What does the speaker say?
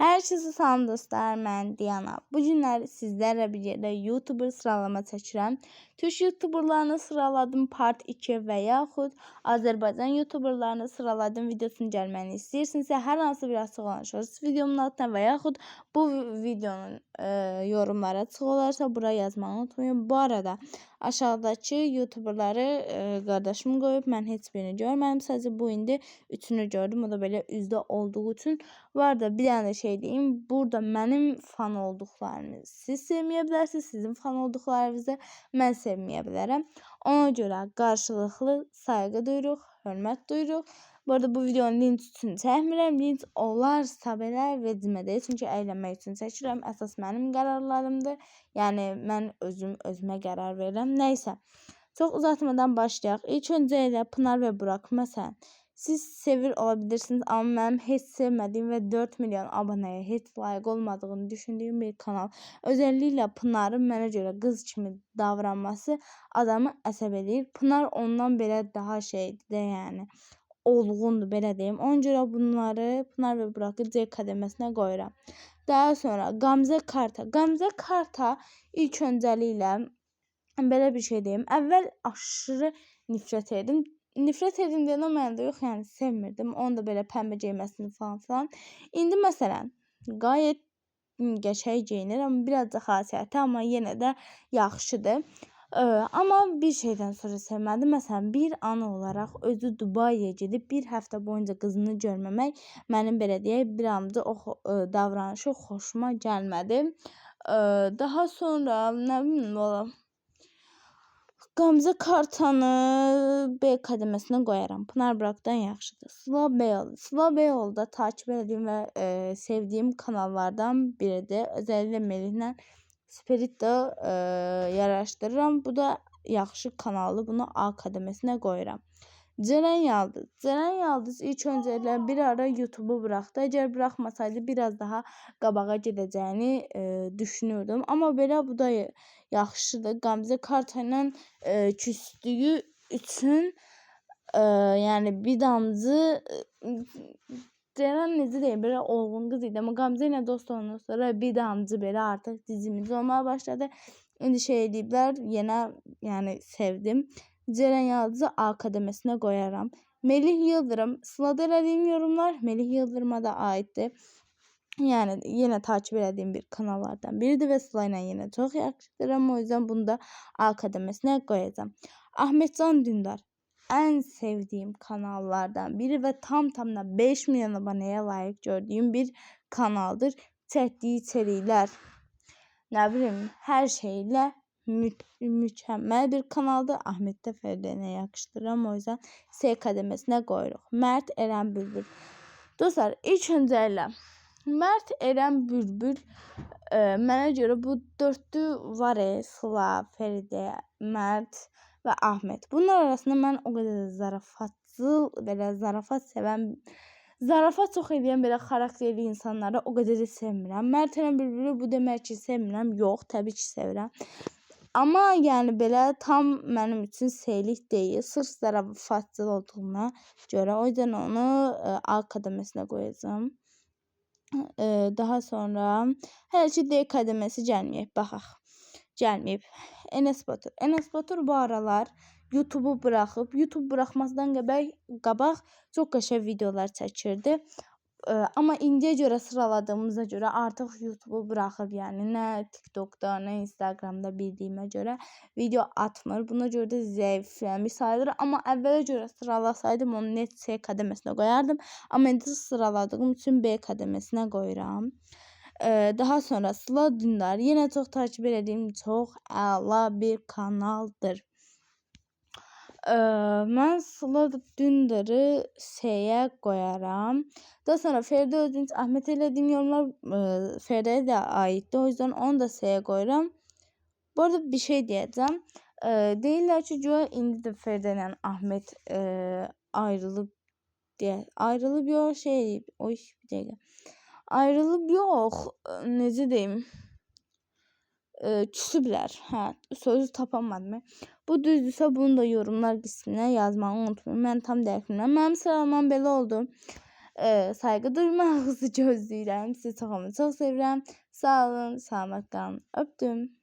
Herkese salam dostlar, mən Diana. Bu günlər sizlərlə birlikdə YouTuber sıralama çəkirəm. Türk YouTuberlarını sıraladım part 2 və yaxud Azərbaycan YouTuberlarını sıraladım videosunun gəlməyini istəyirsinizsə, hər hansı bir açıq olan shorts videomun altına və yaxud bu videonun yorumlara açıq olarsa bura yazmağı unutmayın. Bu arada aşağıdakı YouTuberları qardaşım qoyub, mən heç birini görmədim. Sadəcə bu indi üçünü gördüm. O da belə üzdə olduğu üçün. Bu arada bir dənə şey deyim. Burada mənim fan olduqlarımı siz sevməyə bilərsiniz. Sizin fan olduqlarınızı mən sevməyə bilərəm. Ona görə qarşılıqlı sayğı duyuruq, hörmət duyuruq. Bu arada bu videonun link üçün çəkmirəm. Link olarsa belə vecimə deyil. Çünki əylənmək üçün çəkirəm. Əsas mənim qərarlarımdır. Yəni mən özümə qərar verirəm. Nəysə. Çox uzatmadan başlayaq. İlk öncə elə Pınar və Burak məsələn. Siz sevir olabilirsiniz amma mənim heç sevmədiyim və 4 milyon abonəyə heç layiq olmadığını düşündüyüm bir kanal. Özəlliklə Pınarın mənə görə qız kimi davranması adamı əsəb eləyir. Pınar ondan belə daha şeydir də, yəni olğundur belə deyim. Ona görə bunları Pınar və Burak'ı C kademəsinə qoyuram. Daha sonra Gamze Karta. Gamze Karta ilk öncəliklə belə bir şey deyim. Əvvəl aşırı nifrət edim. Nifrət edim deyən o mənada yox, yəni sevmirdim. Onu da belə pəmbə geyməsini falan. İndi məsələn qayət qəşəng geyinir, amma biraz da xasiyyəti, amma yenə də yaxşıdır. Amma bir şeydən sonra sevmədim. Məsələn bir ana olaraq özü Dubaiyə gedib bir həftə boyunca qızını görməmək mənim belə deyək bir amca o davranışı xoşuma gəlmədi. Daha sonra nə bilim ola Gamze Kartanı B kademəsinə qoyaram. Pınar Burak'dan yaxşıdır. Sıla Beyoğlu. Sıla Beyoğlu da takip etdiyim və sevdiyim kanallardan biridir. Özəlliklə Melihlə Spirit də yaraşdırıram. Bu da yaxşı kanaldır. Bunu A kademəsinə qoyuram. Ceren Yaldız. Ceren Yaldız ilk öncələ bir ara YouTube'u buraxdı. Əgər buraxmasaydı biraz daha qabağa gedəcəyini düşünürdüm. Amma belə bu da yaxşıdır. Gamze Karta ilə küstüyü üçün yəni bir damcı Ceren necə deyim, belə olğun qız idi. Amma Gamze ilə dost olandan sonra bir damcı belə artıq dizimiz olmaya başladı. İndi şey ediblər, yenə yəni sevdim. Ceren Yaldız'ı A kademəsinə qoyaram. Melih Yıldırım. Sıla'da elədiyim yorumlar Melih Yıldırım'a da aiddir. Yəni yenə takip etdiyim bir kanallardan biridir və Sıla ilə yenə çox yaxşıdır. Amma o yüzden bunu da A kademəsinə qoyacağım. Ahmetcan Dündar. Ən sevdiyim kanallardan biri və tam-tamına 5 milyon abonəyə layiq gördüyüm bir kanaldır. Çəkdiyi içeriklər, nə bilim, hər şeylə mükəmməl bir kanaldır. Ahmet də Fəridəyə yakışdırıram. O yüzden C kademəsinə qoyuruq. Mert Eren Bülbül. Dostlar, ilk öncələ Mert Eren Bülbül mənə görə bu dördlü var Sıla, Fəridə, Mert və Ahmet. Bunlar arasında mən o qədər zarafatçıl, belə zarafat sevən, zarafat çox edən belə xarakterli insanları o qədər də sevmirəm. Mert Eren Bülbülü bu demək ki sevmirəm. Yox, təbii ki sevirəm. Amma yəni belə tam mənim üçün seylik deyil. Sırf zarafatçıl olduğuna görə. O yüzden onu A kademəsinə qoyacağım. Daha sonra hələ ki D kademəsi gəlməyib. Baxaq. Gəlməyib. Enes Batur. Enes Batur bu aralar YouTube'u buraxıb. YouTube buraxmasından qabaq çox qəşəng videolar çəkirdi. Amma indiyə görə sıraladığımıza görə artıq YouTube'u buraxıb. Yəni nə TikTok'da, nə Instagram'da bildiyimə görə video atmır. Buna görə də zəifləmiş sayılır. Amma əvvələ görə sıralasaydım onu net C kademəsinə qoyardım. Amma indi sıraladığım üçün B kademəsinə qoyuram. Daha sonra Sıla Dündar. Yenə çox takip etdiyim çox əla bir kanaldır. Mən Sıla Dündar'ı C'yə qoyaram. Daha sonra Fəridə Özdinç, Ahmet elədiyim yorumlar Fəridəyə də aiddir. O yüzden onu da C'yə qoyuram. Bu arada bir şey deyəcəm. Deyirlər ki, indi də Fəridə ilə Ahmet ayrılıb deyə. Ayrılıb yox, şey deyib. Oy, bir dəqiqə. Ayrılıb yox, necə deyim? Küsüblər. Hə, sözü tapamadım. Bu düzdürsə bunu da yorumlar qisminə yazmağı unutmayın. Mən tam dəqiq bilmirəm. Mənim sıralamam belə oldu. sayğı duymağınızı gözləyirəm. Sizi çox ama çox sevirəm. Sağ olun, salamat qalın. Öpdüm.